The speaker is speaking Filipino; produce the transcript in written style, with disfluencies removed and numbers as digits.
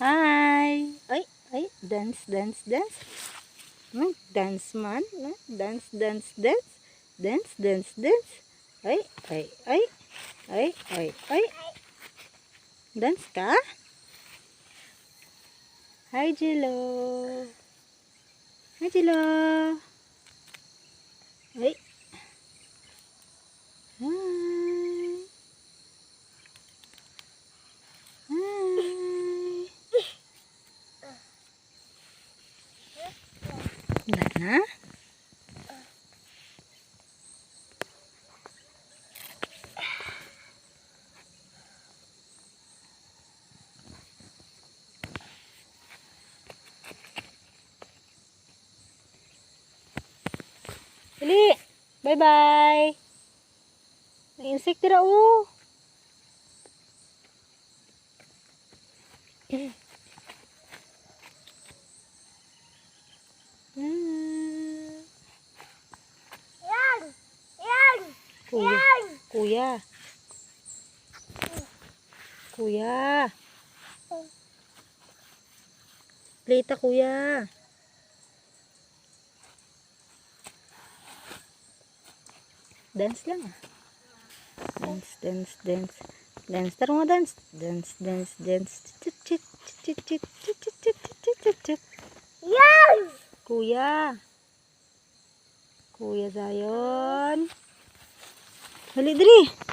Hi. Ay, ay, dance, dance, dance. Dance man. Dance, dance, dance. Dance, dance, dance. Ay, ay, ay. Ay, ay, ay. Dance ka? Hi, Jello. Hi, Jello. Ay. Hi. Hi. Wala na? Dali. Bye-bye. May insect tira, oh. Kuya. Kuya. Kuya. Plita, kuya. Dance lang ah. Dance, dance, dance. Dance, tara mo dance. Dance, dance, dance. Chit, chit, chit, chit, chit, chit, chit, chit, chit, chit. Yan! Kuya. Kuya Zion. Hali, diri.